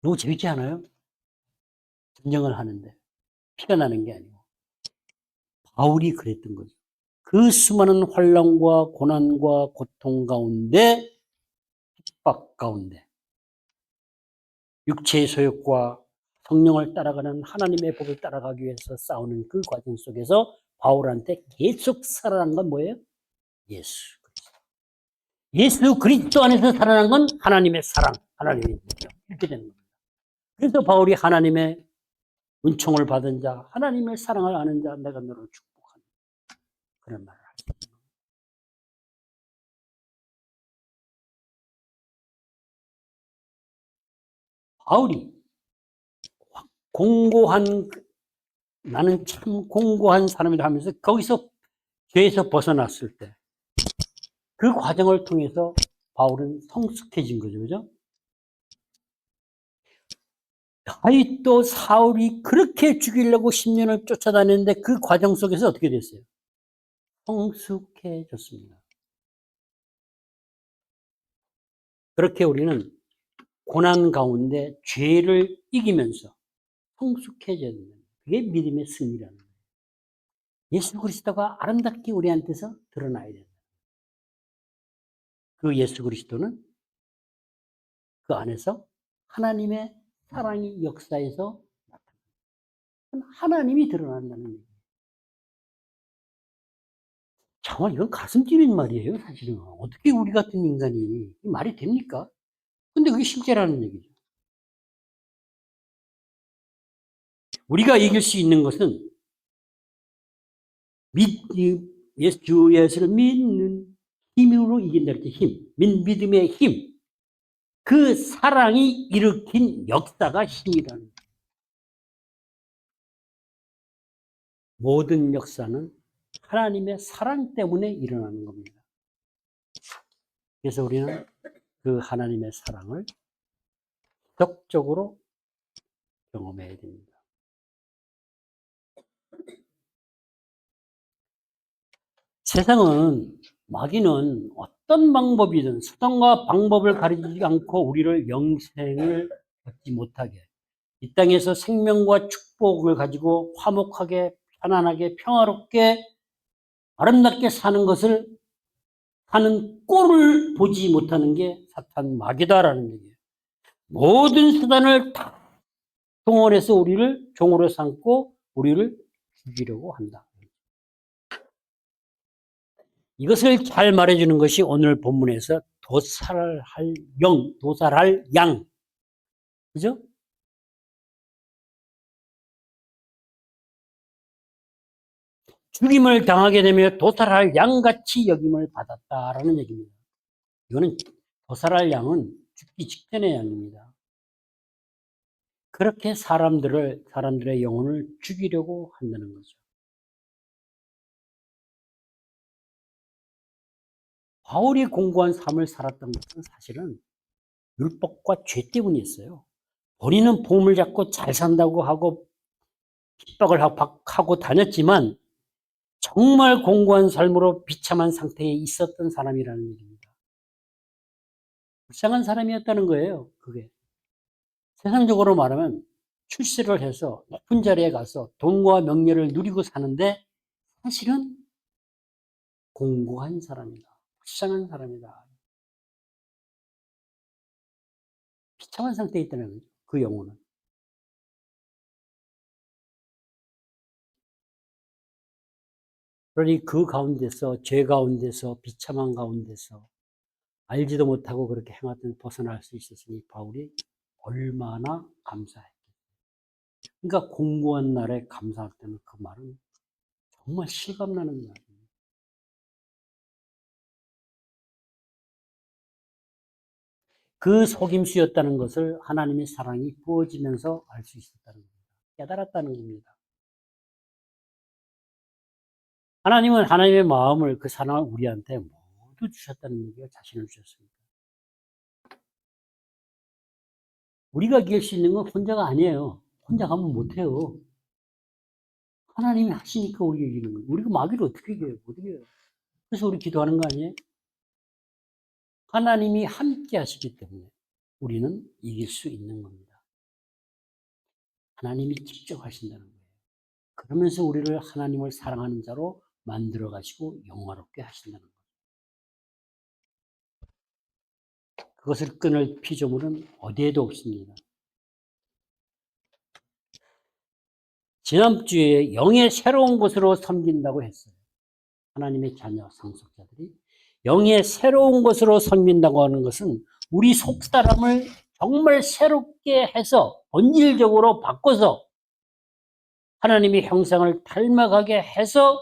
너무 재밌지 않아요? 전쟁을 하는데 피가 나는 게 아니고. 바울이 그랬던 거죠. 그 수많은 환난과 고난과 고통 가운데, 핍박 가운데 육체의 소욕과 성령을 따라가는 하나님의 법을 따라가기 위해서 싸우는 그 과정 속에서 바울한테 계속 살아난 건 뭐예요? 예수 그리스도. 예수 그리스도 안에서 살아난 건 하나님의 사랑, 하나님의 능력. 이렇게 되는 겁니다. 그래서 바울이 하나님의 은총을 받은 자, 하나님의 사랑을 아는 자, 내가 너를 축복한다. 그런 말을 하십니다. 바울이 공고한, 나는 참 공고한 사람이다 하면서 거기서 죄에서 벗어났을 때 그 과정을 통해서 바울은 성숙해진 거죠. 그죠? 다윗도 사울이 그렇게 죽이려고 10년을 쫓아다녔는데 그 과정 속에서 어떻게 됐어요? 성숙해졌습니다. 그렇게 우리는 고난 가운데 죄를 이기면서 성숙해져야 된다. 그게 믿음의 승리라는 거예요. 예수 그리스도가 아름답게 우리한테서 드러나야 된다. 그 예수 그리스도는 그 안에서 하나님의 사랑이 역사에서 하나님이 드러난다는 얘기예요. 정말 이건 가슴 찌는 말이에요, 사실은. 어떻게 우리 같은 인간이 말이 됩니까? 근데 그게 실제라는 얘기죠. 우리가 이길 수 있는 것은 주 예수를 믿는 힘으로 이긴다 이렇게 힘, 믿음의 힘, 그 사랑이 일으킨 역사가 힘이라는 거예요. 모든 역사는 하나님의 사랑 때문에 일어나는 겁니다. 그래서 우리는 그 하나님의 사랑을 적극적으로 경험해야 됩니다. 세상은 마귀는 어떤 방법이든 수단과 방법을 가리지 않고 우리를 영생을 얻지 못하게, 이 땅에서 생명과 축복을 가지고 화목하게 편안하게 평화롭게 아름답게 사는 것을 하는 꼴을 보지 못하는 게 사탄 마귀다라는 얘기예요. 모든 수단을 다 동원해서 우리를 종으로 삼고 우리를 죽이려고 한다. 이것을 잘 말해주는 것이 오늘 본문에서 도살할 영, 도살할 양. 그죠? 죽임을 당하게 되면 도살할 양같이 여김을 받았다라는 얘기입니다. 이거는 도살할 양은 죽기 직전의 양입니다. 그렇게 사람들의 영혼을 죽이려고 한다는 거죠. 바울이 공고한 삶을 살았던 것은 사실은 율법과 죄 때문이었어요. 본인은 보험을 잡고 잘 산다고 하고 핍박을 하고 다녔지만 정말 공고한 삶으로 비참한 상태에 있었던 사람이라는 얘기입니다. 불쌍한 사람이었다는 거예요. 그게 세상적으로 말하면 출세를 해서 높은 자리에 가서 돈과 명예를 누리고 사는데 사실은 공고한 사람이다. 불쌍한 사람이다. 비참한 상태에 있다는 거죠. 그 영혼은. 그러니 그 가운데서, 죄 가운데서, 비참한 가운데서 알지도 못하고 그렇게 행하던 벗어날 수 있었으니 바울이 얼마나 감사했겠어요. 그러니까 공고한 날에 감사할 때는 그 말은 정말 실감나는 말이에요. 그 속임수였다는 것을 하나님의 사랑이 부어지면서 알 수 있었다는 겁니다. 깨달았다는 겁니다. 하나님은 하나님의 마음을, 그 사랑을 우리한테 모두 주셨다는 얘기가 자신을 주셨습니다. 우리가 이길 수 있는 건 혼자가 아니에요. 혼자 가면 못해요. 하나님이 하시니까 우리가 이기는 거예요. 우리가 마귀를 어떻게 이겨요? 못 이겨요. 그래서 우리 기도하는 거 아니에요? 하나님이 함께 하시기 때문에 우리는 이길 수 있는 겁니다. 하나님이 직접 하신다는 거예요. 그러면서 우리를 하나님을 사랑하는 자로 만들어 가시고 영화롭게 하신다는 거예요. 그것을 끊을 피조물은 어디에도 없습니다. 지난주에 영의 새로운 것으로 섬긴다고 했어요. 하나님의 자녀 상속자들이 영의 새로운 것으로 섬긴다고 하는 것은 우리 속사람을 정말 새롭게 해서 본질적으로 바꿔서 하나님의 형상을 닮아가게 해서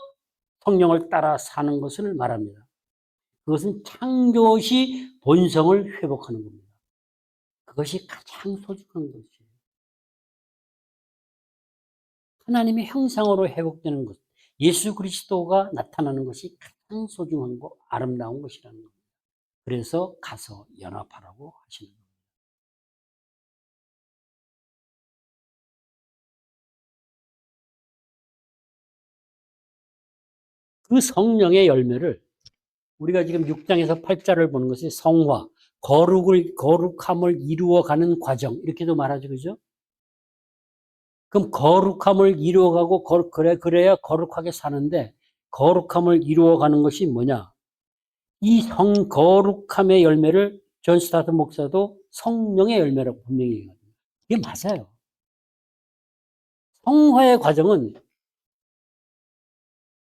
성령을 따라 사는 것을 말합니다. 그것은 창조시 본성을 회복하는 겁니다. 그것이 가장 소중한 것이에요. 하나님의 형상으로 회복되는 것, 예수 그리스도가 나타나는 것이 가장 소중한 거, 아름다운 것이라는 겁니다. 그래서 가서 연합하라고 하시는 겁니다. 그 성령의 열매를 우리가 지금 6장에서 8장을 보는 것이 성화, 거룩함을 이루어가는 과정, 이렇게도 말하죠. 그죠? 그럼 거룩함을 이루어가고, 그래야 거룩하게 사는데, 거룩함을 이루어가는 것이 뭐냐? 이 거룩함의 열매를 존 스타트 목사도 성령의 열매라고 분명히 얘기합니다. 이게 맞아요. 성화의 과정은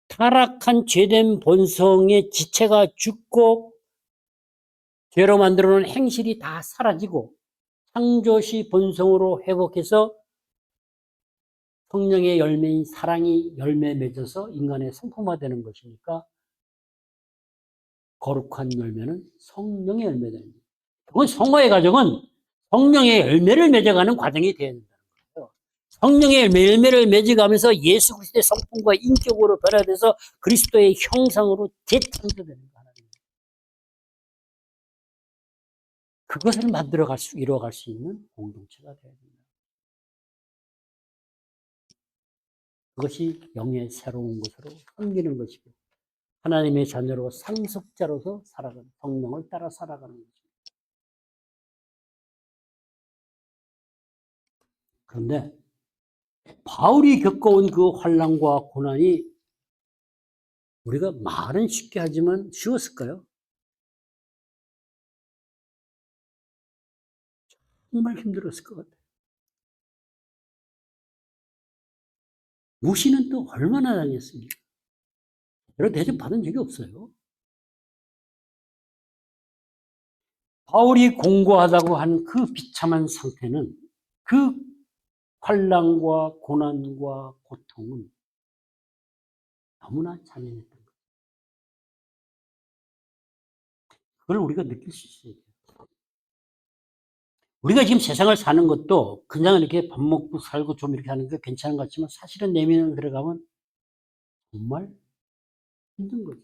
타락한 죄된 본성의 지체가 죽고 죄로 만들어 놓은 행실이 다 사라지고 창조시 본성으로 회복해서 성령의 열매인 사랑이 열매 맺어서 인간의 성품화되는 것이니까 거룩한 열매는 성령의 열매다. 그건 성화의 과정은 성령의 열매를 맺어가는 과정이 되어야 된다는 거예요. 성령의 열매를 맺어가면서 예수 그리스도의 성품과 인격으로 변화돼서 그리스도의 형상으로 재창조되는 거예요. 그것을 이루어갈 수 있는 공동체가 되어야 됩니다. 그것이 영의 새로운 것으로 섬기는 것이고 하나님의 자녀로 상속자로서 살아가는, 성령을 따라 살아가는 것입니다. 그런데 바울이 겪어온 그 환난과 고난이 우리가 말은 쉽게 하지만 쉬웠을까요? 정말 힘들었을 것 같아요. 무시는 또 얼마나 당했습니까? 여러 대접 받은 적이 없어요. 바울이 공고하다고 한 그 비참한 상태는 그 환난과 고난과 고통은 너무나 잔인했던 거예요. 그걸 우리가 느낄 수 있어야 돼요. 우리가 지금 세상을 사는 것도 그냥 이렇게 밥 먹고 살고 좀 이렇게 하는 게 괜찮은 것 같지만 사실은 내면에 들어가면 정말 힘든 거죠.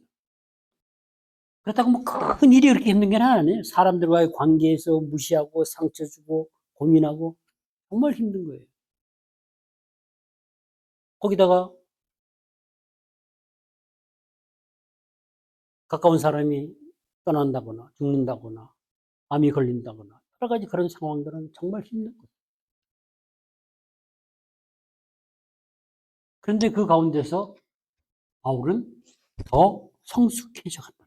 그렇다고 뭐 큰 일이 그렇게 힘든 게 아니에요. 사람들과의 관계에서 무시하고 상처 주고 고민하고 정말 힘든 거예요. 거기다가 가까운 사람이 떠난다거나 죽는다거나 암이 걸린다거나 여러 가지 그런 상황들은 정말 힘든 거예요. 그런데 그 가운데서 바울은 더 성숙해져 간다.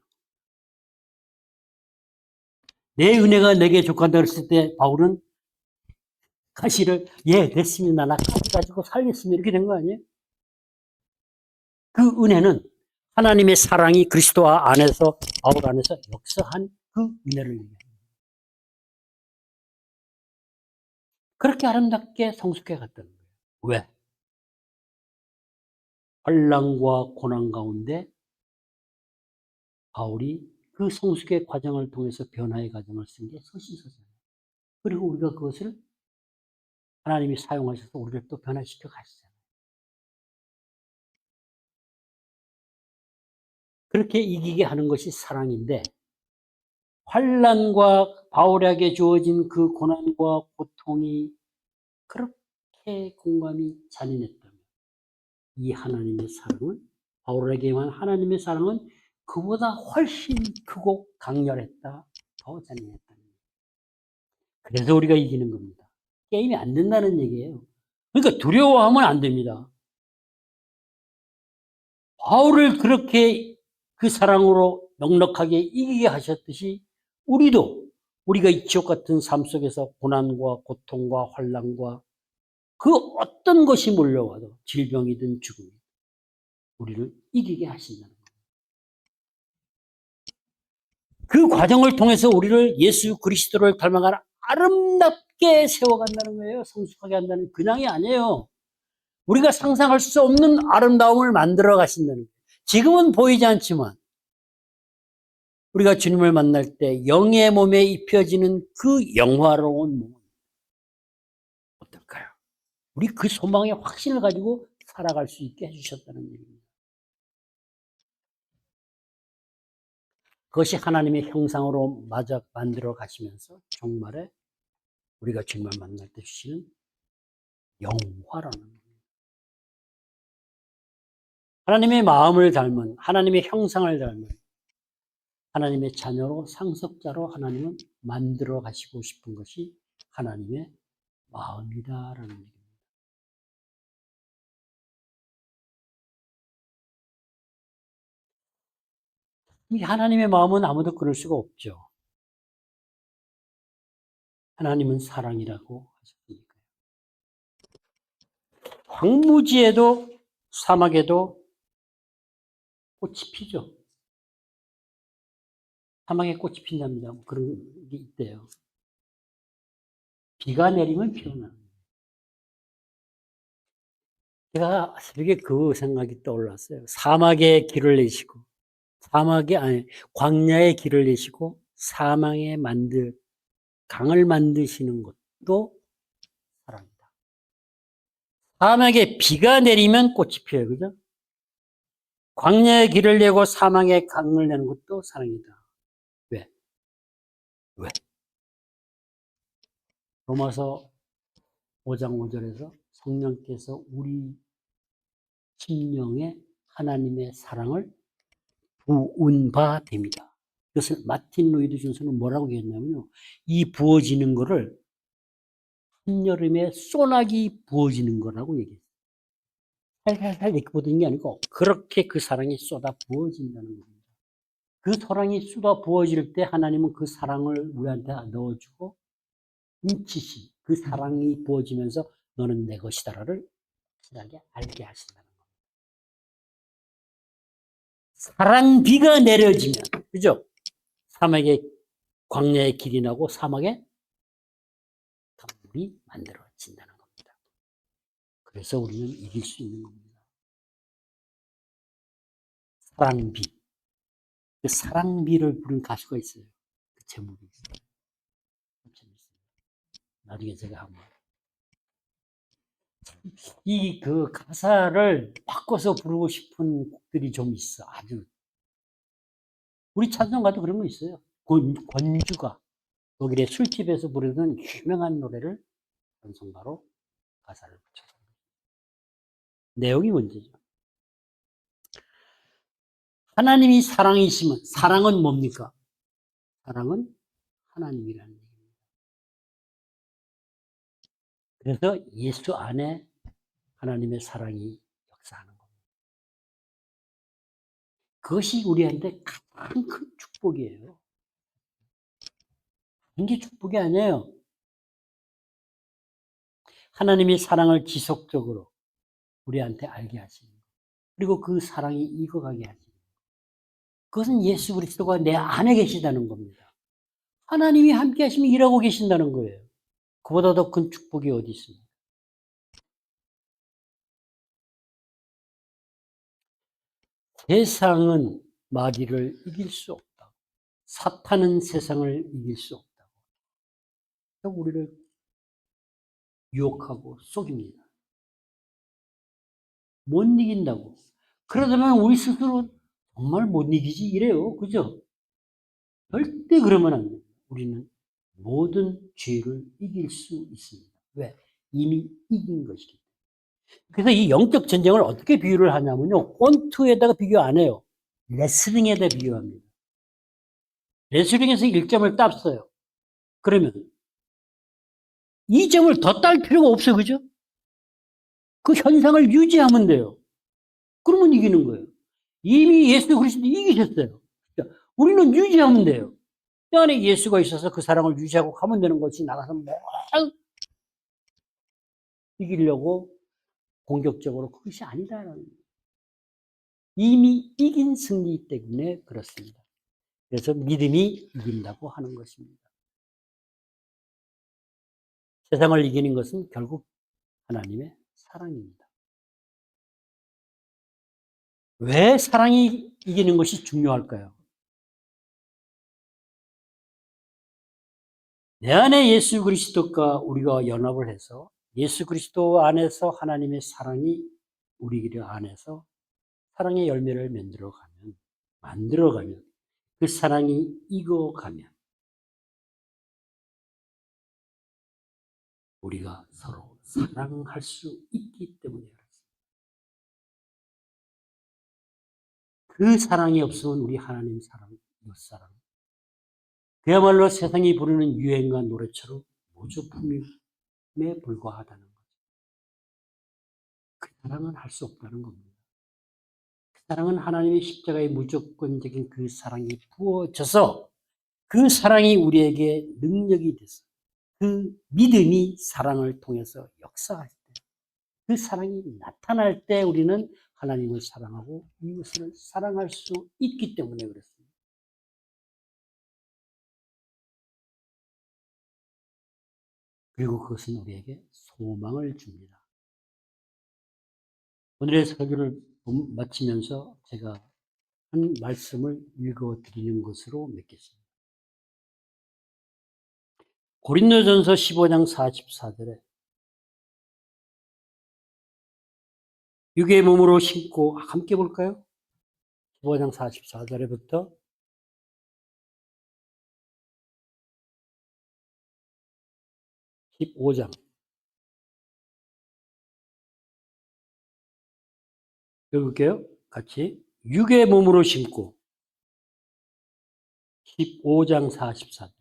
내 은혜가 내게 족한다 그랬을 때 바울은 가시를 됐습니다. 나 가시 가지고 살겠습니다. 이렇게 된 거 아니에요? 그 은혜는 하나님의 사랑이 그리스도 안에서 바울 안에서 역사한 그 은혜를 얘기합니다. 그렇게 아름답게 성숙해 갔다는 거예요. 왜? 환난과 고난 가운데 바울이 그 성숙의 과정을 통해서 변화의 과정을 쓴 게 서신서잖아요. 그리고 우리가 그것을 하나님이 사용하셔서 우리를 또 변화시켜 가시잖아요. 그렇게 이기게 하는 것이 사랑인데 환난과 바울에게 주어진 그 고난과 고통이 그렇게 공감이 잔인했다면 이 하나님의 사랑은 바울에게만 하나님의 사랑은 그보다 훨씬 크고 강렬했다. 더 잔인했다. 그래서 우리가 이기는 겁니다. 게임이 안 된다는 얘기예요. 그러니까 두려워하면 안 됩니다. 바울을 그렇게 그 사랑으로 넉넉하게 이기게 하셨듯이 우리가 이 지옥 같은 삶 속에서 고난과 고통과 환난과 그 어떤 것이 몰려와도 질병이든 죽음이든 우리를 이기게 하신다는 거예요. 그 과정을 통해서 우리를 예수 그리스도를 닮아가는 아름답게 세워간다는 거예요. 성숙하게 한다는 그냥이 아니에요. 우리가 상상할 수 없는 아름다움을 만들어 가신다는 거예요. 지금은 보이지 않지만 우리가 주님을 만날 때 영의 몸에 입혀지는 그 영화로운 몸은 어떨까요? 우리 그 소망의 확신을 가지고 살아갈 수 있게 해주셨다는 얘기입니다. 그것이 하나님의 형상으로 마저 만들어 가시면서 정말에 우리가 주님을 만날 때 주시는 영화라는 거예요. 하나님의 마음을 닮은, 하나님의 형상을 닮은 하나님의 자녀로 상속자로 하나님은 만들어 가시고 싶은 것이 하나님의 마음이다라는 얘기입니다. 이 하나님의 마음은 아무도 끊을 수가 없죠. 하나님은 사랑이라고 하셨으니까요. 황무지에도 사막에도 꽃이 피죠. 사막에 꽃이 핀답니다. 그런 게 있대요. 비가 내리면 피어나. 제가 새벽에 그 생각이 떠올랐어요. 사막에 길을 내시고, 광야에 길을 내시고, 강을 만드시는 것도 사랑이다. 사막에 비가 내리면 꽃이 피어요. 그죠? 광야에 길을 내고 사막에 강을 내는 것도 사랑이다. 왜? 왜? 로마서 5장 5절에서 성령께서 우리 심령에 하나님의 사랑을 부은 바 됩니다. 그것을 마틴 로이드 준서는 뭐라고 얘기했냐면요. 이 부어지는 거를 한여름에 소나기 부어지는 거라고 얘기했어요. 살살살 이렇게 부어지는 게 아니고 그렇게 그 사랑이 쏟아 부어진다는 겁니다. 그 사랑이 쏟아 부어질 때 하나님은 그 사랑을 우리한테 넣어주고 인치시 그 사랑이 부어지면서 너는 내 것이다를 확실하게 알게 하신다는 겁니다. 사랑 비가 내려지면 그죠? 사막에 광야에 길이 나고 사막에 강물이 만들어진다는 겁니다. 그래서 우리는 이길 수 있는 겁니다. 사랑비. 그 사랑비를 부른 가수가 있어요. 그 제목이 있어요. 재밌어요. 나중에 제가 한번 이 그 가사를 바꿔서 부르고 싶은 곡들이 좀 있어. 아주 우리 찬송가도 그런 거 있어요. 권주가 독일의 술집에서 부르는 유명한 노래를 찬송가로 가사를 붙여서 내용이 문제죠. 하나님이 사랑이시면 사랑은 뭡니까? 사랑은 하나님이라는 얘기입니다. 그래서 예수 안에 하나님의 사랑이 그것이 우리한테 가장 큰 축복이에요. 이게 축복이 아니에요. 하나님이 사랑을 지속적으로 우리한테 알게 하시는 것. 그리고 그 사랑이 익어가게 하시는 것. 그것은 예수 그리스도가 내 안에 계시다는 겁니다. 하나님이 함께 하시면 일하고 계신다는 거예요. 그보다 더 큰 축복이 어디 있습니까? 세상은 마귀를 이길 수 없다. 사탄은 세상을 이길 수 없다고. 우리를 유혹하고 속입니다. 못 이긴다고. 그러다면 우리 스스로 정말 못 이기지 이래요. 그죠? 절대 그러면 안 돼요. 우리는 모든 죄를 이길 수 있습니다. 왜? 이미 이긴 것이기 때문에. 그래서 이 영적 전쟁을 어떻게 비유를 하냐면요. 권투에다가 비교 안 해요. 레슬링에다 비유합니다. 레슬링에서 1점을 땄어요. 그러면 2점을 더 딸 필요가 없어요. 그죠? 그 현상을 유지하면 돼요. 그러면 이기는 거예요. 이미 예수 그리스도 이기셨어요. 우리는 유지하면 돼요. 그 안에 예수가 있어서 그 사랑을 유지하고 가면 되는 것이 나가서 뭐 이기려고 공격적으로 그것이 아니다라는 거예요. 이미 이긴 승리 때문에 그렇습니다. 그래서 믿음이 이긴다고 하는 것입니다. 세상을 이기는 것은 결국 하나님의 사랑입니다. 왜 사랑이 이기는 것이 중요할까요? 내 안에 예수 그리스도가 우리가 연합을 해서 예수 그리스도 안에서 하나님의 사랑이 우리 안에서 사랑의 열매를 만들어가면 그 사랑이 익어가면 우리가 서로 사랑할 수 있기 때문에 그렇습니다. 그 사랑이 없으면 우리 하나님 사랑, 이웃 사랑, 그야말로 세상이 부르는 유행과 노래처럼 모조품임에 불과하다는 거죠. 그 사랑은 할 수 없다는 겁니다. 그 사랑은 하나님의 십자가의 무조건적인 그 사랑이 부어져서 그 사랑이 우리에게 능력이 돼서 그 믿음이 사랑을 통해서 역사할 때 그 사랑이 나타날 때 우리는 하나님을 사랑하고 이웃을 사랑할 수 있기 때문에 그렇습니다. 그리고 그것은 우리에게 소망을 줍니다. 오늘의 설교를 마치면서 제가 한 말씀을 읽어드리는 것으로 맺겠습니다. 고린도전서 15장 44절에 육의 몸으로 신고 함께 볼까요? 15장 44절에부터 15장 읽을게요. 같이 육의 몸으로 신고 15장 44절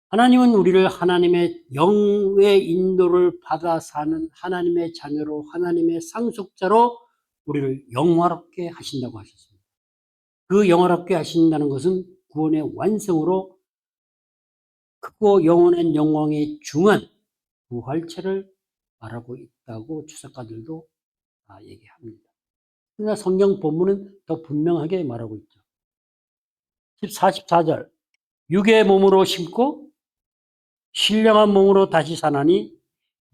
하나님은 우리를 하나님의 영의 인도를 받아 사는 하나님의 자녀로 하나님의 상속자로 우리를 영화롭게 하신다고 하셨습니다. 그 영화롭게 하신다는 것은 구원의 완성으로 크고 영원한 영광의 중한 부활체를 말하고 있다고 주석가들도 얘기합니다. 그러나 성경 본문은 더 분명하게 말하고 있죠. 44절 육의 몸으로 심고 신령한 몸으로 다시 사나니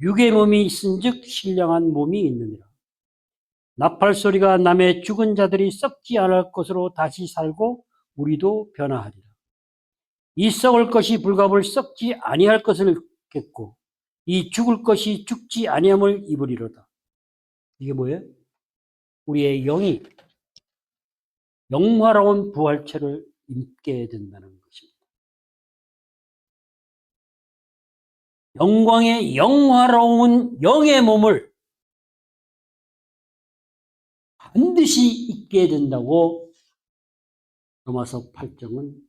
육의 몸이 있은즉 신령한 몸이 있느니라. 나팔 소리가 남의 죽은 자들이 썩지 않을 것으로 다시 살고 우리도 변화하리라. 이 썩을 것이 불갑을 썩지 아니할 것을 겠고 이 죽을 것이 죽지 아니함을 입으리로다. 이게 뭐예요? 우리의 영이 영화로운 부활체를 입게 된다는 것입니다. 영광의 영화로운 영의 몸을 반드시 입게 된다고 로마서 8장은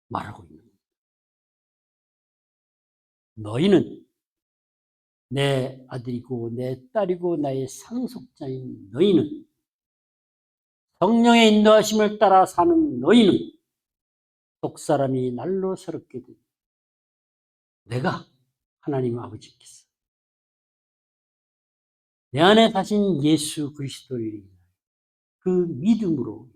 말하고 있는 겁니다. 너희는 내 아들이고 내 딸이고 나의 상속자인 너희는 성령의 인도하심을 따라 사는 너희는 속사람이 날로 새롭게 되고 내가 하나님 아버지께서 내 안에 사신 예수 그리스도의 그 믿음으로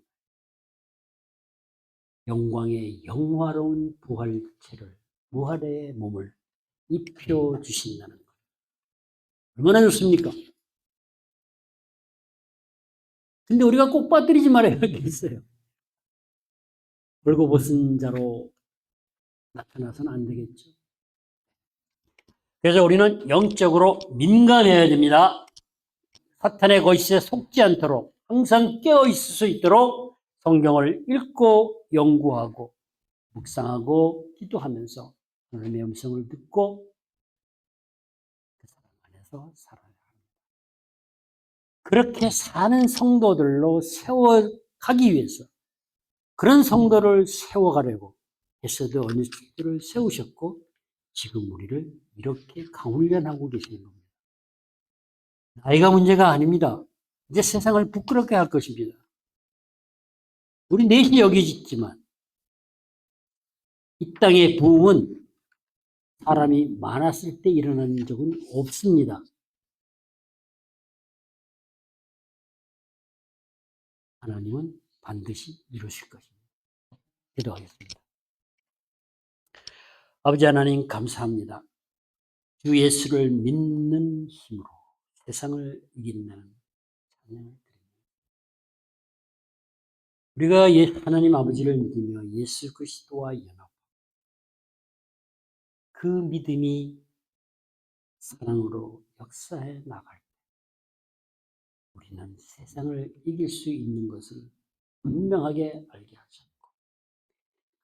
영광의 영화로운 부활체를 부활의 몸을 입혀 주신다는 것. 얼마나 좋습니까? 근데 우리가 꼭 빠뜨리지 말아야 할 게 있어요. 벌거벗은 자로 나타나서는 안 되겠죠. 그래서 우리는 영적으로 민감해야 됩니다. 사탄의 거짓에 속지 않도록 항상 깨어 있을 수 있도록 성경을 읽고 연구하고 묵상하고 기도하면서 하나님의 음성을 듣고 그 사랑 안에서 살아야 합니다. 그렇게 사는 성도들로 세워가기 위해서 그런 성도를 세워가려고 에스더 언니들을 세우셨고 지금 우리를 이렇게 강훈련하고 계시는 겁니다. 나이가 문제가 아닙니다. 이제 세상을 부끄럽게 할 것입니다. 우리 넷이 여기 있지만 이 땅의 부흥은 사람이 많았을 때 일어난 적은 없습니다. 하나님은 반드시 이루실 것입니다. 기도하겠습니다. 아버지 하나님 감사합니다. 주 예수를 믿는 힘으로 세상을 이긴다는 찬양을 드립니다. 우리가 하나님 아버지를 믿으며 예수 그리스도와 연합, 그 믿음이 사랑으로 역사해 나갈 때 우리는 세상을 이길 수 있는 것을 분명하게 알게 하셨고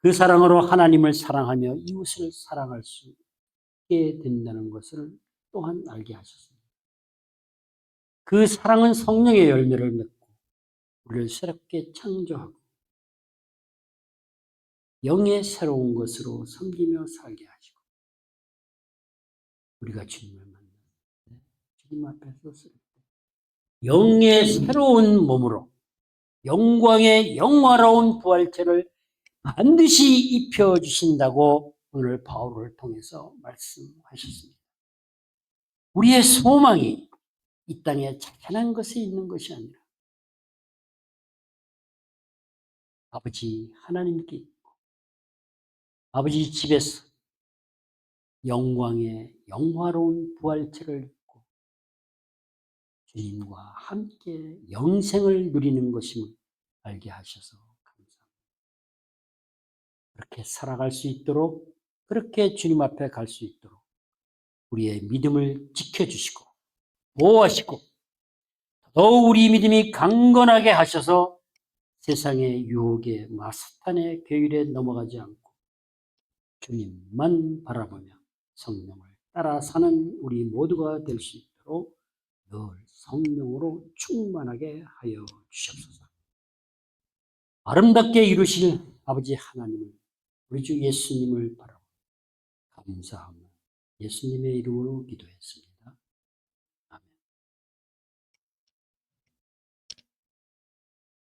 그 사랑으로 하나님을 사랑하며 이웃을 사랑할 수 있게 된다는 것을 또한 알게 하셨습니다. 그 사랑은 성령의 열매를 맺고 우리를 새롭게 창조하고 영의 새로운 것으로 섬기며 살게 하시고 우리가 주님을 만날 때 주님 앞에서 쓸 때 영의 새로운 몸으로 영광의 영화로운 부활체를 반드시 입혀주신다고 오늘 바울을 통해서 말씀하셨습니다. 우리의 소망이 이 땅에 찬찬한 것에 있는 것이 아니라 아버지 하나님께 있고 아버지 집에서 영광의 영화로운 부활체를 입고 주님과 함께 영생을 누리는 것임을 알게 하셔서 감사합니다. 그렇게 살아갈 수 있도록 그렇게 주님 앞에 갈 수 있도록 우리의 믿음을 지켜주시고 보호하시고 더욱 우리 믿음이 강건하게 하셔서 세상의 유혹에 사탄의 계율에 넘어가지 않고 주님만 바라보며 성령을 따라 사는 우리 모두가 될 수 있도록 늘 성령으로 충만하게 하여 주시옵소서. 아름답게 이루실 아버지 하나님을 우리 주 예수님을 바라보 감사하며 예수님의 이름으로 기도했습니다.